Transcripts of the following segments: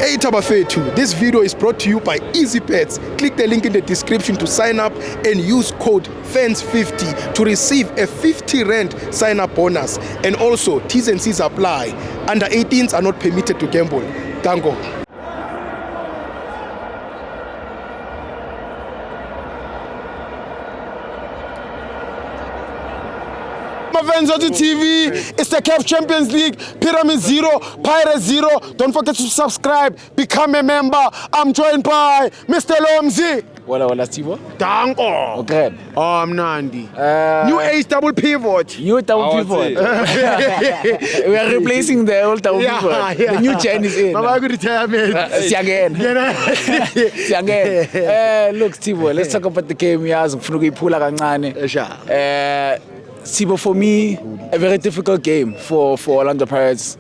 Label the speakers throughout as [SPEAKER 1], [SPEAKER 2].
[SPEAKER 1] Hey Tabafethu, this video is brought to you by EASYBET. Click the link in the description to sign up and use code FANS50 to receive a 50 Rand sign-up bonus. And also, T&Cs apply. Under 18s are not permitted to gamble. Tango. FANS Wethu TV, it's the CAF Champions League, Pyramid 0, Pirates 0. Don't forget to subscribe, become a member. I'm joined by Mr. Lomzi.
[SPEAKER 2] Wala Tibo.
[SPEAKER 1] Danko.
[SPEAKER 2] Okay.
[SPEAKER 1] I'm Nandi. New age double pivot.
[SPEAKER 2] New double pivot. We are replacing the old double pivot. The new chain is in.
[SPEAKER 1] Mama, good retirement.
[SPEAKER 2] See again. See again. Look, Tibo, let's talk about the game. Tibo, for me, a very difficult game for Orlando Pirates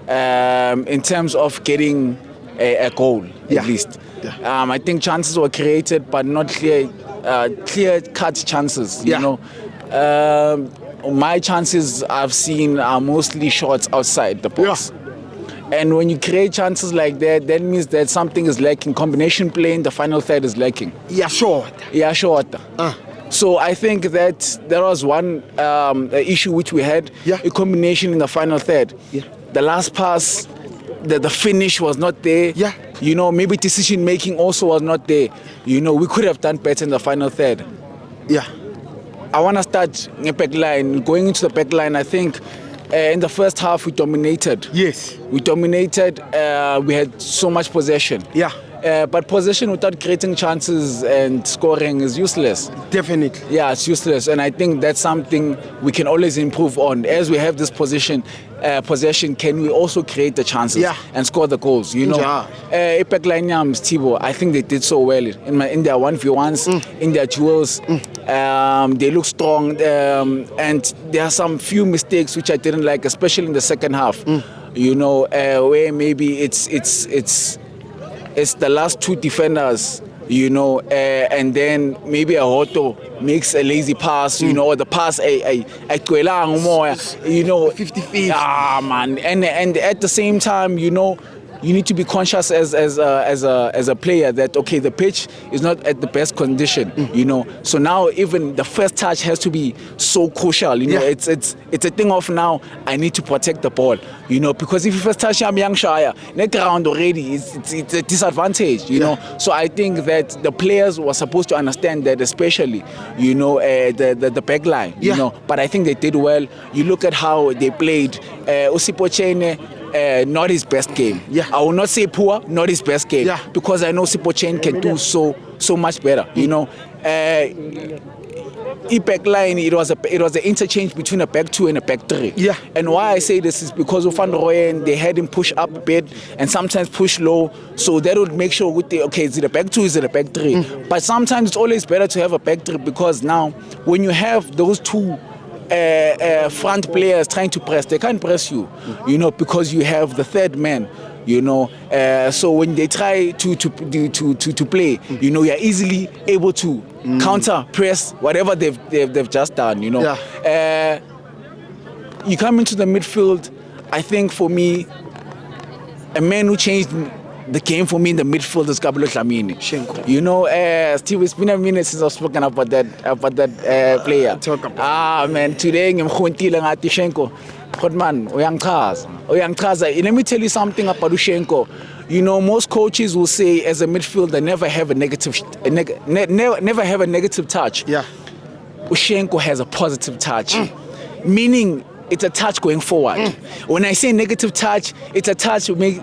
[SPEAKER 2] in terms of getting a goal, at least. Yeah. I think chances were created, but not clear-cut chances. You know, my chances I've seen are mostly shots outside the box. Yeah. And when you create chances like that, that means that something is lacking. Combination play in the final third is lacking. Yeah, short. Yeah, short. So I think that there was one issue which we had, a combination in the final third. Yeah. The last pass, the finish was not there. Yeah. You know, maybe decision making also was not there. You know, we could have done better in the final third. Yeah. I want to start in the back line. Going into the back line, I think in the first half we dominated. Yes. We dominated. We had so much possession. Yeah. But possession without creating chances and scoring is useless. Definitely. Yeah, it's useless. And I think that's something we can always improve on. As we have this possession, can we also create the chances and score the goals? You know, Epic Lineams, Tibo, I think they did so well in their 1v1s, in their duels. They look strong. And there are some few mistakes which I didn't like, especially in the second half. You know, where maybe it's the last two defenders, you know, and then maybe a Hoto makes a lazy pass, you know, or the pass you know, 50-50. Ah, man, and at the same time, you know, you need to be conscious as a player that, okay, the pitch is not at the best condition, you know. So now even the first touch has to be so crucial, you know. It's a thing of now I need to protect the ball, you know, because if you first touch I'm young Shire, net ground already it's a disadvantage, you know. So I think that the players were supposed to understand that, especially, you know, the back line, you know. But I think they did well. You look at how they played. Usipochene, not his best game. Yeah. I will not say poor, not his best game. Yeah. Because I know Sipochen can do so much better. You know, back line, it was an interchange between a back two and a back three. Yeah. And why I say this is because of Van Rooyen, they had him push up a bit and sometimes push low. So that would make sure okay, is it a back two, is it a back three? But sometimes it's always better to have a back three, because now when you have those two front players trying to press, they can't press you, you know, because you have the third man, you know. So when they try to play, you know, you're easily able to counter press whatever they've just done, you know. Yeah. You come into the midfield. I think for me, a man who changed the game for me in the midfield is Kabelo Dlamini. You know, Steve, it's been a minute since I've spoken about that player. Man, today I'm Khontile ngati Shenko. Godman, Oyangkaza. Let me tell you something about Ushenko. You know, most coaches will say as a midfielder never have a negative touch. Yeah. Ushenko has a positive touch, meaning it's a touch going forward. When I say negative touch, it's a touch where you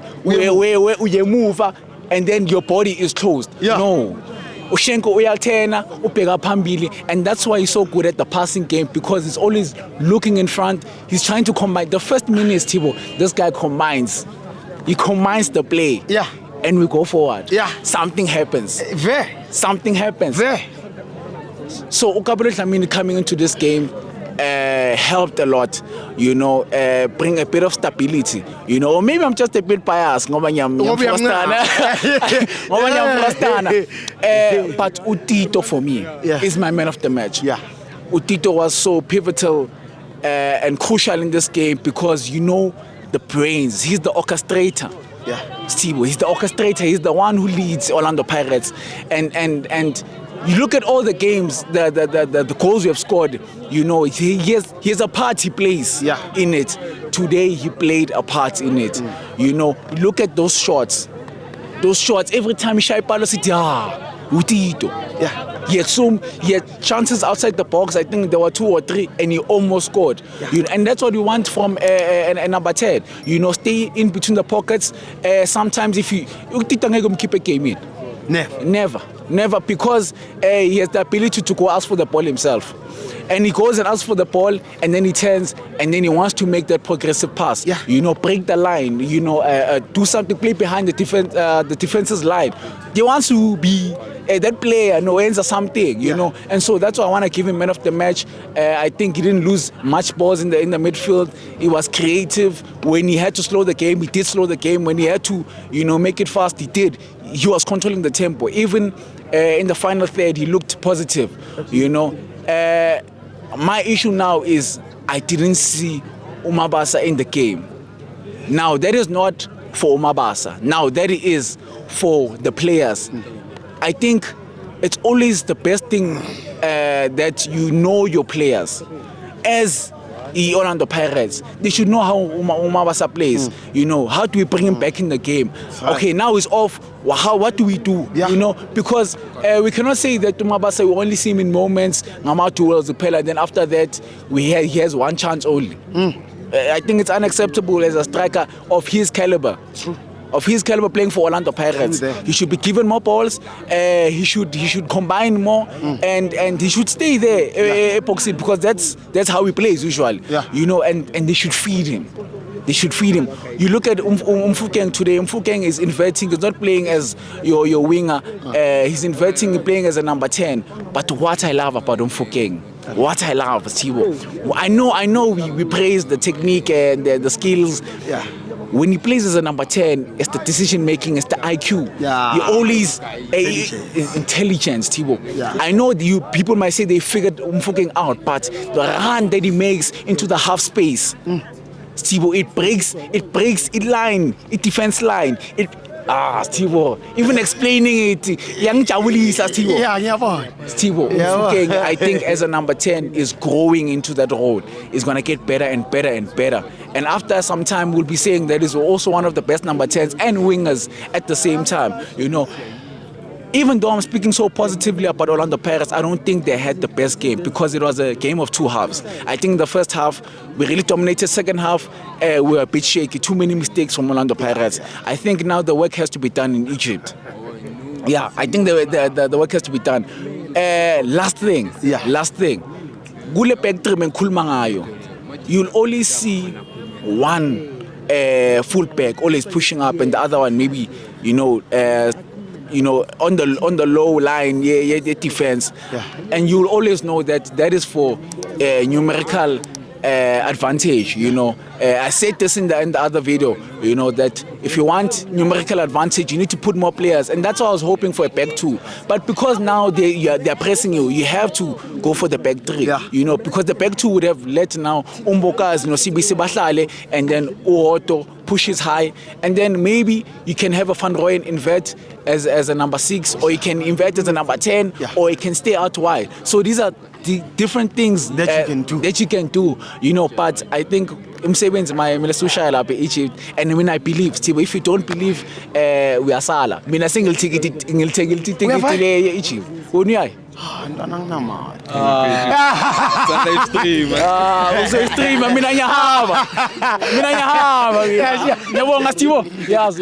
[SPEAKER 2] move and then your body is closed. Yeah. No. Ushenko uyaltena, upega phambili, and that's why he's so good at the passing game, because he's always looking in front. He's trying to combine. The first minute, Tibo, this guy combines. He combines the play. Yeah. And we go forward. Yeah. Something happens. Something happens. So Kabelo Dlamini coming into this game helped a lot, you know, bring a bit of stability, you know. Or maybe I'm just a bit biased, but Utito for me is my man of the match. Yeah. Utito was so pivotal and crucial in this game because, you know, the brains, he's the orchestrator.
[SPEAKER 1] Yeah.
[SPEAKER 2] Stibo, he's the orchestrator. He's the one who leads Orlando Pirates, and you look at all the games, the goals we have scored. You know, he has a part he plays in it. Today he played a part in it. You know, look at those shots. Those shots, every time he shy palo sit, Utito.
[SPEAKER 1] Yeah.
[SPEAKER 2] He had chances outside the box. I think there were 2 or 3, and he almost scored. You know, and that's what we want from a number 10. You know, stay in between the pockets. Sometimes if you keep a game in. Never, because he has the ability to go ask for the ball himself. And he goes and asks for the ball, and then he turns, and then he wants to make that progressive pass.
[SPEAKER 1] Yeah.
[SPEAKER 2] You know, break the line. You know, do something, play behind the defense's line. He wants to be that player, no ends or something. You know, and so that's why I want to give him man of the match. I think he didn't lose much balls in the midfield. He was creative. When he had to slow the game, he did slow the game. When he had to, you know, make it fast, he did. He was controlling the tempo. Even in the final third, he looked positive. You know. My issue now is I didn't see Umabasa in the game. Now, that is not for Umabasa. Now, that is for the players. I think it's always the best thing that you know your players. As the Orlando Pirates, they should know how Umabasa plays. You know, how do we bring him back in the game? Okay, now he's off. What do we do? You know, because we cannot say that Umabasa, we only see him in moments, then after that, he has one chance only. I think it's unacceptable as a striker of his caliber. Of his caliber playing for Orlando Pirates. He should be given more balls, he should combine more, and he should stay there, epoxy, because that's how he plays usually. You know, and they should feed him. They should feed him. You look at Mfukeng today. Mfukeng is inverting. He's not playing as your winger. He's inverting, playing as a number 10. But what I love about Mfukeng, what I love, Tibo, I know we praise the technique and the skills. When he plays as a number 10, it's the decision making, it's the IQ. He always intelligence, Tibo. I know people might say they figured Mfukeng out, but the run that he makes into the half space, Tibo, it breaks defense line. Stibo, even explaining it, young Jawulisa, Stibo. Stibo, Mfukeng, I think as a number 10 is growing into that role, is going to get better and better and better. And after some time, we'll be saying that is also one of the best number 10s and wingers at the same time. You know, even though I'm speaking so positively about Orlando Pirates, I don't think they had the best game because it was a game of 2 halves. I think the first half, we really dominated. Second half, we were a bit shaky. Too many mistakes from Orlando Pirates. I think now the work has to be done in Egypt. I think the work has to be done. Last thing. Gule pectre menkhuluma ngayo. You'll only see one full back always pushing up, and the other one maybe, on the low line, the defense, and you'll always know that is for numerical advantage. You know, I said this in the other video. You know that if you want numerical advantage, you need to put more players, and that's why I was hoping for a back 2. But because now they're pressing you, you have to go for the back 3. You know, because the back 2 would have let now Umbokas, CBC Bahlale, and then Uoto pushes high, and then maybe you can have a Van Rooyen invert as a number 6, or you can invert as a number 10, or you can stay out wide. So these are the different things that you can do. You know, but I think umsebenzi masushaya lapha Egypt, and when I believe, if you don't believe, we are sala. Mina single ticket le Egypt. Uniyai. Stream, mina nyahaba. Yabonga Stibo. Yes.